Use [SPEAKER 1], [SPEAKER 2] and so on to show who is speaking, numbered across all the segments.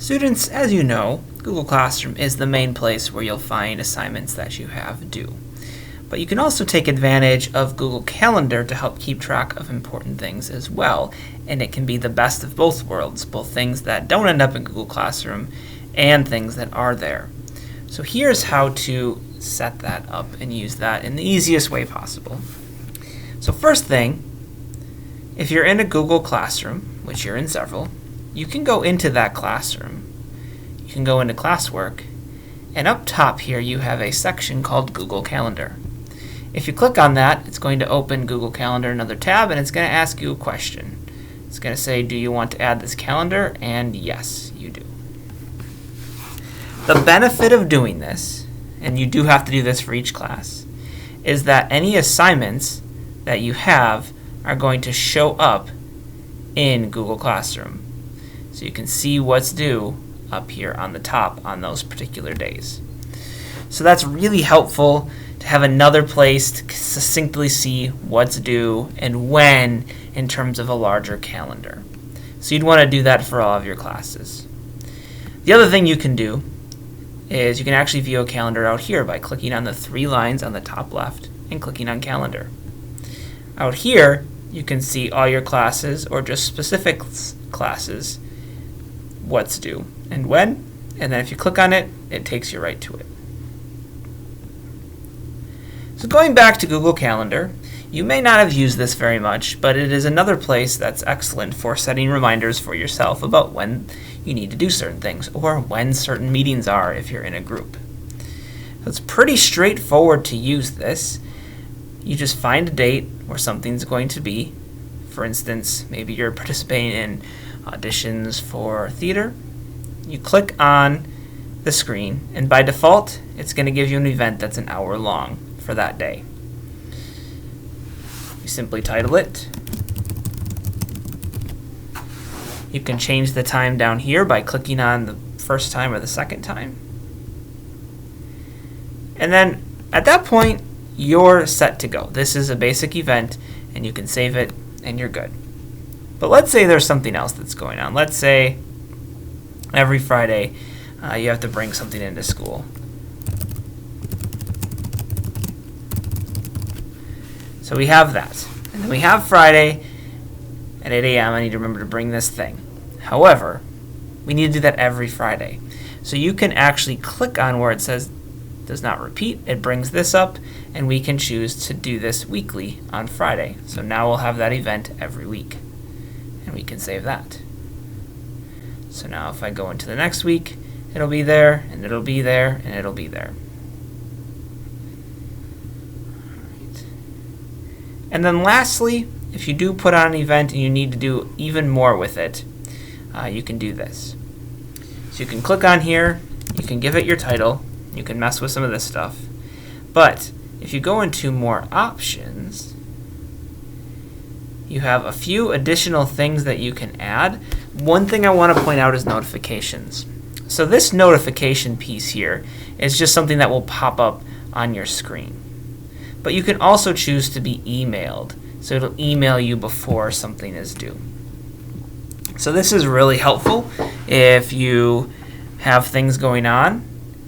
[SPEAKER 1] Students, as you know, Google Classroom is the main place where you'll find assignments that you have due. But you can also take advantage of Google Calendar to help keep track of important things as well, and it can be the best of both worlds, both things that don't end up in Google Classroom and things that are there. So here's how to set that up and use that in the easiest way possible. So first thing, if you're in a Google Classroom, which you're in several, you can go into that classroom. You can go into classwork, and up top here you have a section called Google Calendar. If you click on that, it's going to open Google Calendar, another tab, and it's going to ask you a question. It's going to say, do you want to add this calendar? And yes, you do. The benefit of doing this, and you do have to do this for each class, is that any assignments that you have are going to show up in Google Classroom. So you can see what's due up here on the top on those particular days. So that's really helpful to have another place to succinctly see what's due and when in terms of a larger calendar. So you'd want to do that for all of your classes. The other thing you can do is you can actually view a calendar out here by clicking on the three lines on the top left and clicking on Calendar. Out here, you can see all your classes or just specific classes, what's due and when, and then if you click on it, it takes you right to it. So going back to Google Calendar, you may not have used this very much, but it is another place that's excellent for setting reminders for yourself about when you need to do certain things or when certain meetings are if you're in a group. So it's pretty straightforward to use this. You just find a date where something's going to be. For instance, maybe you're participating in auditions for theater. You click on the screen, and by default, it's going to give you an event that's an hour long for that day. You simply title it. You can change the time down here by clicking on the first time or the second time. And then at that point, you're set to go. This is a basic event, and you can save it, and you're good. But let's say there's something else that's going on. Let's say every Friday you have to bring something into school. So we have that. And then we have Friday at 8 a.m. I need to remember to bring this thing. However, we need to do that every Friday. So you can actually click on where it says does not repeat. It brings this up, and we can choose to do this weekly on Friday. So now we'll have that event every week. And we can save that. So now if I go into the next week, it'll be there, and it'll be there, and it'll be there. Right. And then lastly, if you do put on an event and you need to do even more with it, you can do this. So you can click on here, you can give it your title, you can mess with some of this stuff, but if you go into more options, you have a few additional things that you can add. One thing I want to point out is notifications. So this notification piece here is just something that will pop up on your screen. But you can also choose to be emailed. So it'll email you before something is due. So this is really helpful if you have things going on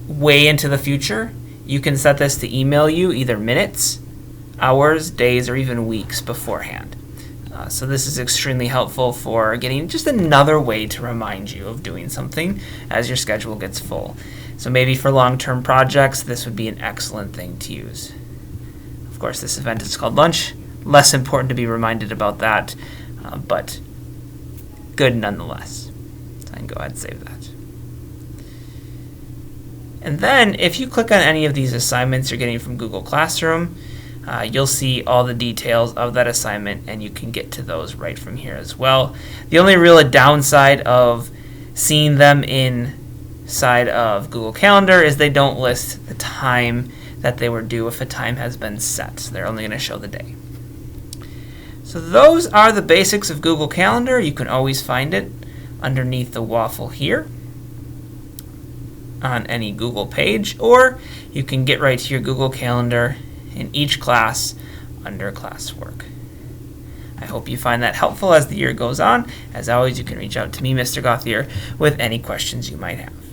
[SPEAKER 1] way into the future. You can set this to email you either minutes, hours, days, or even weeks beforehand. So this is extremely helpful for getting just another way to remind you of doing something as your schedule gets full. So maybe for long-term projects, this would be an excellent thing to use. Of course, this event is called lunch. Less important to be reminded about that, but good nonetheless. So I can go ahead and save that. And then if you click on any of these assignments you're getting from Google Classroom, you'll see all the details of that assignment, and you can get to those right from here as well. The only real downside of seeing them inside of Google Calendar is they don't list the time that they were due if a time has been set. So they're only going to show the day. So those are the basics of Google Calendar. You can always find it underneath the waffle here on any Google page, or you can get right to your Google Calendar in each class under classwork. I hope you find that helpful as the year goes on. As always, you can reach out to me, Mr. Gauthier, with any questions you might have.